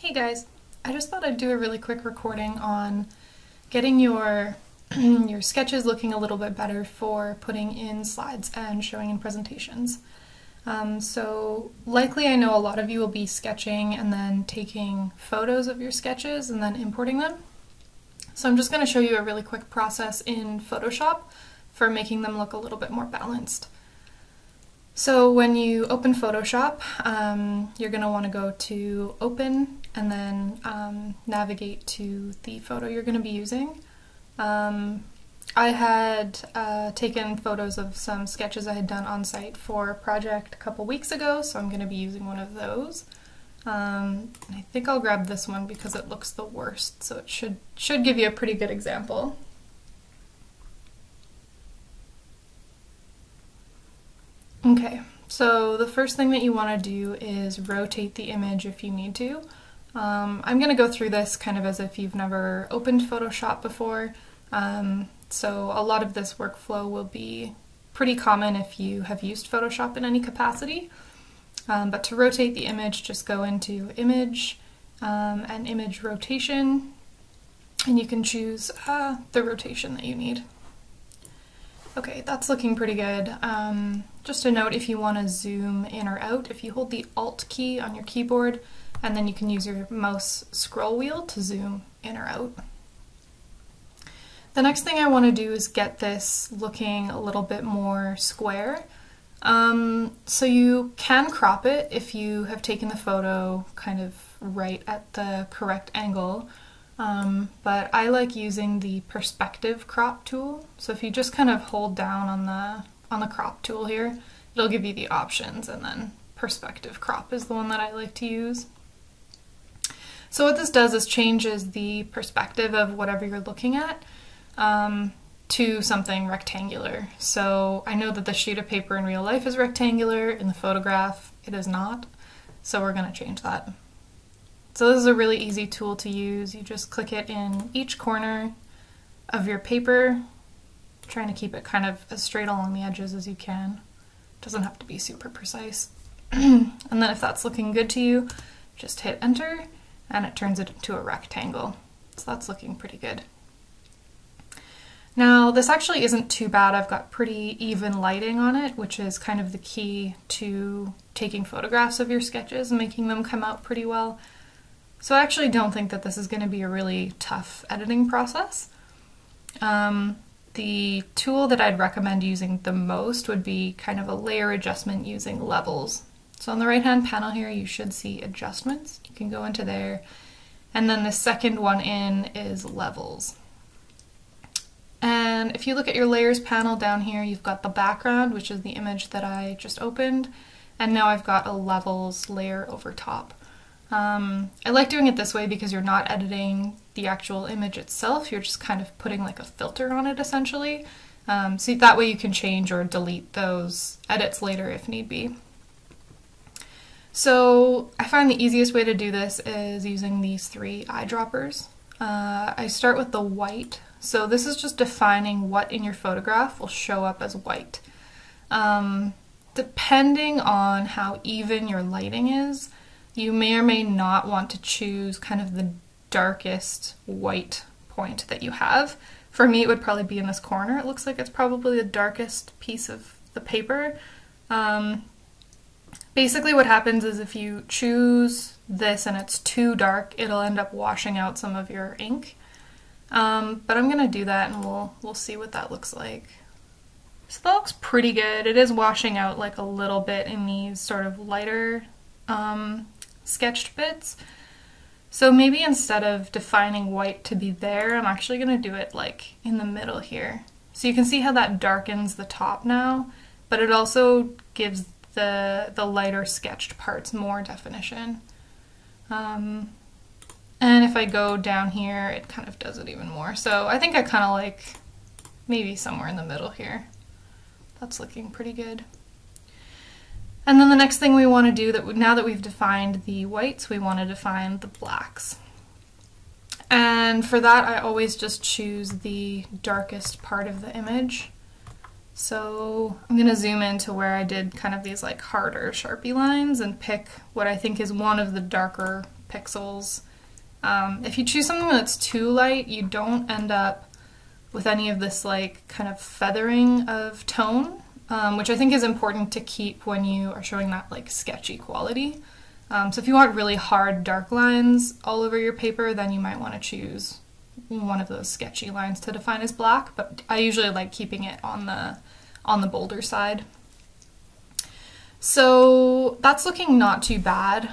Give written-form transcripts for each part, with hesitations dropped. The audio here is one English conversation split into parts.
Hey guys, I just thought I'd do a really quick recording on getting your your sketches looking a little bit better for putting in slides and showing in presentations. So likely I know a lot of you will be sketching and then taking photos of your sketches and then importing them. So I'm just going to show you a really quick process in Photoshop for making them look a little bit more balanced. So when you open Photoshop, you're going to want to go to Open and then navigate to the photo you're going to be using. I had taken photos of some sketches I had done on site for a project a couple weeks ago, so I'm going to be using one of those. I think I'll grab this one because it looks the worst, so it should give you a pretty good example. Okay, so the first thing that you want to do is rotate the image if you need to. I'm going to go through this kind of as if you've never opened Photoshop before, so a lot of this workflow will be pretty common if you have used Photoshop in any capacity. But to rotate the image, just go into Image and Image Rotation, and you can choose the rotation that you need. Okay, that's looking pretty good. Just a note, if you want to zoom in or out, if you hold the Alt key on your keyboard, and then you can use your mouse scroll wheel to zoom in or out. The next thing I want to do is get this looking a little bit more square. So you can crop it if you have taken the photo kind of right at the correct angle. But I like using the perspective crop tool. So if you just kind of hold down on the crop tool here, it'll give you the options, and then perspective crop is the one that I like to use. So what this does is changes the perspective of whatever you're looking at to something rectangular. So I know that the sheet of paper in real life is rectangular, in the photograph it is not, so we're going to change that. So this is a really easy tool to use. You just click it in each corner of your paper, trying to keep it kind of as straight along the edges as you can. It doesn't have to be super precise. And then if that's looking good to you, just hit enter and it turns it into a rectangle. So that's looking pretty good. Now this actually isn't too bad. I've got pretty even lighting on it, which is kind of the key to taking photographs of your sketches and making them come out pretty well. So I actually don't think that this is going to be a really tough editing process. The tool that I'd recommend using the most would be kind of a layer adjustment using levels. So on the right hand panel here you should see adjustments. You can go into there, and then the second one in is levels. And if you look at your layers panel down here, you've got the background, which is the image that I just opened, and now I've got a levels layer over top. I like doing it this way because you're not editing the actual image itself, you're just kind of putting like a filter on it essentially. So that way you can change or delete those edits later if need be. So I find the easiest way to do this is using these three eyedroppers. I start with the white. So this is just defining what in your photograph will show up as white. Depending on how even your lighting is, you may or may not want to choose kind of the darkest white point that you have. For me, it would probably be in this corner. It looks like it's probably the darkest piece of the paper. Basically what happens is if you choose this and it's too dark, it'll end up washing out some of your ink. But I'm gonna do that and we'll see what that looks like. So that looks pretty good. It is washing out like a little bit in these sort of lighter sketched bits. So maybe instead of defining white to be there, I'm actually gonna do it like in the middle here. So you can see how that darkens the top now, but it also gives the lighter sketched parts more definition. And if I go down here, it kind of does it even more. So I think I kind of like maybe somewhere in the middle here. That's looking pretty good. And then the next thing we want to do, now that we've defined the whites, we want to define the blacks. And for that, I always just choose the darkest part of the image. So I'm going to zoom into where I did kind of these like harder Sharpie lines and pick what I think is one of the darker pixels. If you choose something that's too light, you don't end up with any of this like kind of feathering of tone, which I think is important to keep when you are showing that like sketchy quality. So if you want really hard dark lines all over your paper, then you might want to choose one of those sketchy lines to define as black, but I usually like keeping it on the bolder side. So that's looking not too bad.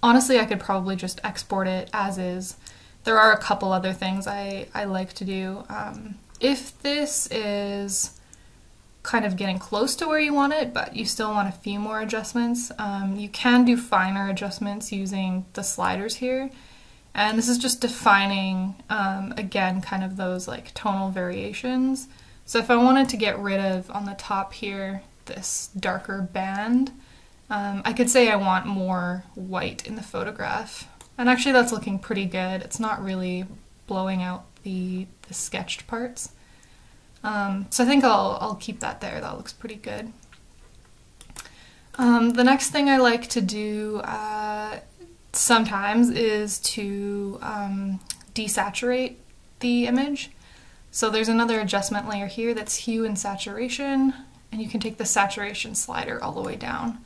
Honestly, I could probably just export it as is. There are a couple other things I like to do. If this is kind of getting close to where you want it, but you still want a few more adjustments, you can do finer adjustments using the sliders here. And this is just defining, again, kind of those like tonal variations. So if I wanted to get rid of, on the top here, this darker band, I could say I want more white in the photograph. And actually that's looking pretty good. It's not really blowing out the sketched parts. So I think I'll keep that there. That looks pretty good. The next thing I like to do sometimes is to desaturate the image. So there's another adjustment layer here that's Hue and Saturation, and you can take the saturation slider all the way down.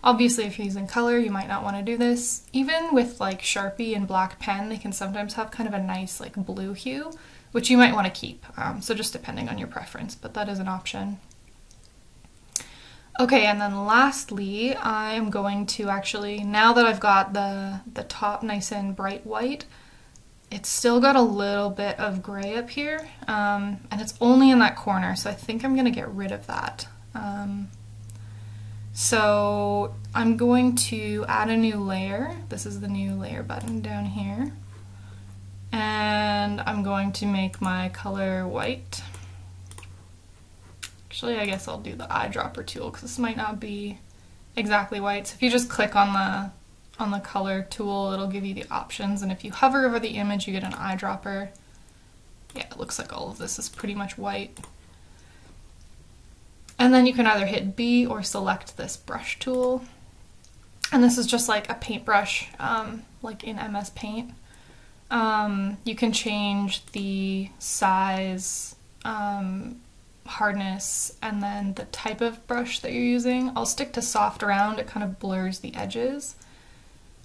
Obviously, if you're using color, you might not want to do this. Even with like Sharpie and black pen, they can sometimes have kind of a nice like blue hue, which you might want to keep. So just depending on your preference, but that is an option. Okay, and then lastly, I'm going to actually, now that I've got the top nice and bright white, it's still got a little bit of gray up here, and it's only in that corner, so I think I'm going to get rid of that. So I'm going to add a new layer. This is the new layer button down here. And I'm going to make my color white. Actually, I guess I'll do the eyedropper tool because this might not be exactly white. So if you just click on the color tool, it'll give you the options. And if you hover over the image, you get an eyedropper. Yeah, it looks like all of this is pretty much white. And then you can either hit B or select this brush tool. And this is just like a paintbrush, like in MS Paint. You can change the size, hardness, and then the type of brush that you're using. I'll stick to soft round, it kind of blurs the edges.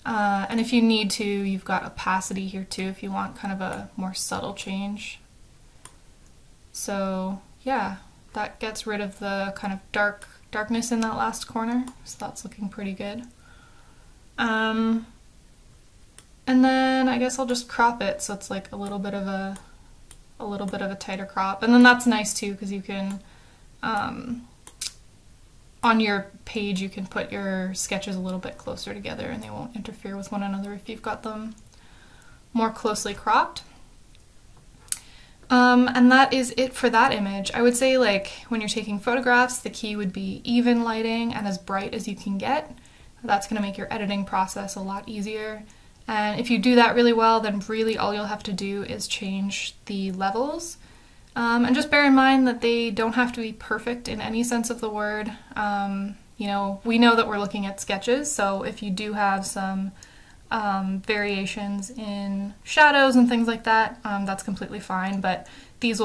And if you need to, you've got opacity here too if you want kind of a more subtle change. So yeah, that gets rid of the kind of darkness in that last corner, so that's looking pretty good. And then I guess I'll just crop it so it's like a little bit of a tighter crop. And then that's nice too because you can on your page you can put your sketches a little bit closer together and they won't interfere with one another if you've got them more closely cropped. And that is it for that image. I would say like when you're taking photographs, the key would be even lighting and as bright as you can get. That's going to make your editing process a lot easier. And if you do that really well, then really all you'll have to do is change the levels. And just bear in mind that they don't have to be perfect in any sense of the word. You know, we know that we're looking at sketches, so if you do have some variations in shadows and things like that, that's completely fine, but these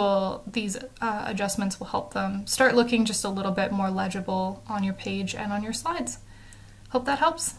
adjustments will help them start looking just a little bit more legible on your page and on your slides. Hope that helps.